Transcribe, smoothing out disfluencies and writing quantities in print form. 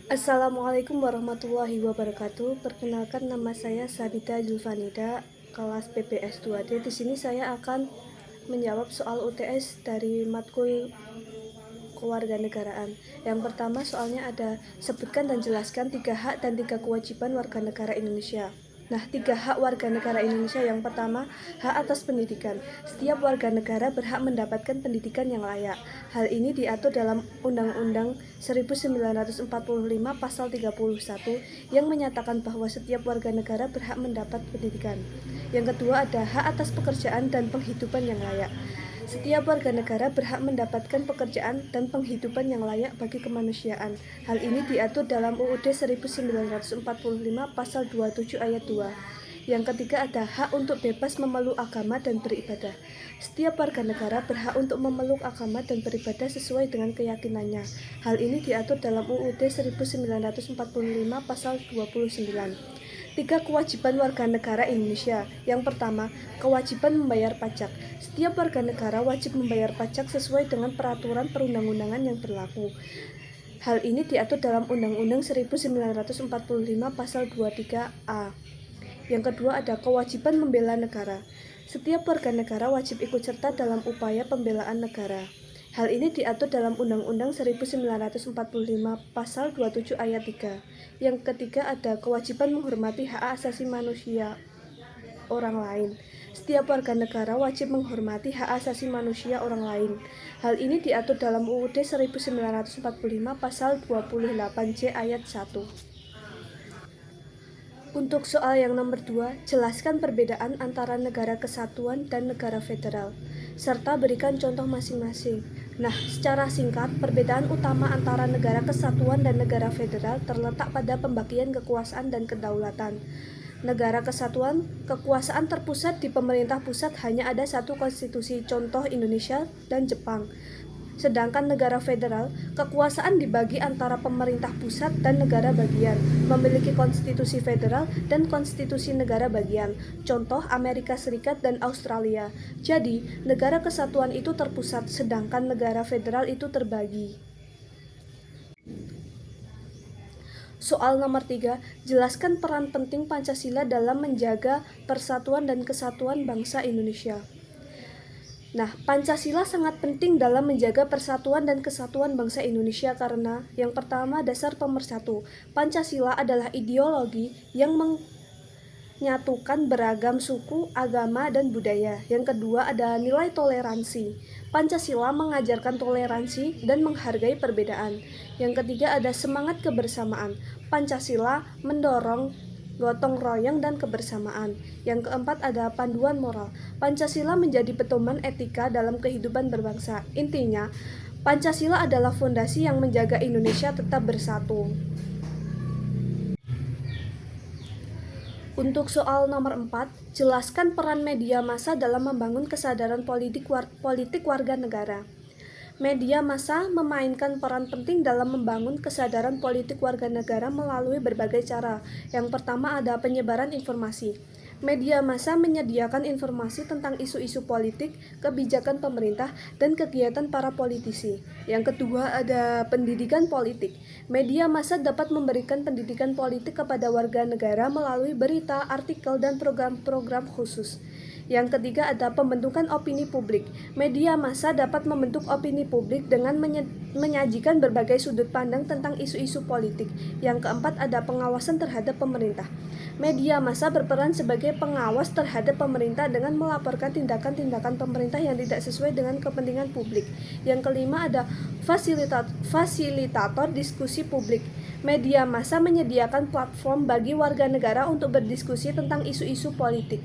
Assalamualaikum warahmatullahi wabarakatuh. Perkenalkan, nama saya Sabita Zulfanida, kelas PPS 2D. Di sini saya akan menjawab soal UTS dari matkul kewarganegaraan. Yang pertama, soalnya ada: sebutkan dan jelaskan 3 hak dan 3 kewajiban warga negara Indonesia. Nah, 3 hak warga negara Indonesia. Yang pertama, hak atas pendidikan. Setiap warga negara berhak mendapatkan pendidikan yang layak. Hal ini diatur dalam Undang-Undang 1945 Pasal 31 yang menyatakan bahwa setiap warga negara berhak mendapat pendidikan. Yang kedua, ada hak atas pekerjaan dan penghidupan yang layak. Setiap warga negara berhak mendapatkan pekerjaan dan penghidupan yang layak bagi kemanusiaan. Hal ini diatur dalam UUD 1945 Pasal 27 Ayat 2. Yang ketiga, ada hak untuk bebas memeluk agama dan beribadah. Setiap warga negara berhak untuk memeluk agama dan beribadah sesuai dengan keyakinannya. Hal ini diatur dalam UUD 1945 Pasal 29. 3 kewajiban warga negara Indonesia. Yang pertama, kewajiban membayar pajak. Setiap warga negara wajib membayar pajak sesuai dengan peraturan perundang-undangan yang berlaku. Hal ini diatur dalam Undang-Undang 1945 Pasal 23A. Yang kedua, ada kewajiban membela negara. Setiap warga negara wajib ikut serta dalam upaya pembelaan negara. Hal ini diatur dalam Undang-Undang 1945 Pasal 27 Ayat 3. Yang ketiga, ada kewajiban menghormati hak asasi manusia orang lain. Setiap warga negara wajib menghormati hak asasi manusia orang lain. Hal ini diatur dalam UUD 1945 Pasal 28C Ayat 1. Untuk soal yang nomor 2, jelaskan perbedaan antara negara kesatuan dan negara federal, serta berikan contoh masing-masing. Nah, secara singkat, perbedaan utama antara negara kesatuan dan negara federal terletak pada pembagian kekuasaan dan kedaulatan. Negara kesatuan, kekuasaan terpusat di pemerintah pusat, hanya ada satu konstitusi, contoh Indonesia dan Jepang. Sedangkan negara federal, kekuasaan dibagi antara pemerintah pusat dan negara bagian, memiliki konstitusi federal dan konstitusi negara bagian, contoh Amerika Serikat dan Australia. Jadi, negara kesatuan itu terpusat, sedangkan negara federal itu terbagi. Soal nomor 3, jelaskan peran penting Pancasila dalam menjaga persatuan dan kesatuan bangsa Indonesia. Nah, Pancasila sangat penting dalam menjaga persatuan dan kesatuan bangsa Indonesia karena yang pertama, dasar pemersatu. Pancasila adalah ideologi yang menyatukan beragam suku, agama, dan budaya. Yang kedua, ada nilai toleransi. Pancasila mengajarkan toleransi dan menghargai perbedaan. Yang ketiga, ada semangat kebersamaan. Pancasila mendorong gotong royong dan kebersamaan. Yang keempat, ada panduan moral. Pancasila menjadi pedoman etika dalam kehidupan berbangsa. Intinya, Pancasila adalah fondasi yang menjaga Indonesia tetap bersatu. Untuk soal nomor 4, jelaskan peran media massa dalam membangun kesadaran politik warga negara. Media massa memainkan peran penting dalam membangun kesadaran politik warga negara melalui berbagai cara. Yang pertama, ada penyebaran informasi. Media massa menyediakan informasi tentang isu-isu politik, kebijakan pemerintah, dan kegiatan para politisi. Yang kedua, ada pendidikan politik. Media massa dapat memberikan pendidikan politik kepada warga negara melalui berita, artikel, dan program-program khusus. Yang ketiga, ada pembentukan opini publik. Media massa dapat membentuk opini publik dengan menyajikan berbagai sudut pandang tentang isu-isu politik. Yang keempat, ada pengawasan terhadap pemerintah. Media massa berperan sebagai pengawas terhadap pemerintah dengan melaporkan tindakan-tindakan pemerintah yang tidak sesuai dengan kepentingan publik. Yang kelima, ada fasilitator diskusi publik. Media massa menyediakan platform bagi warga negara untuk berdiskusi tentang isu-isu politik.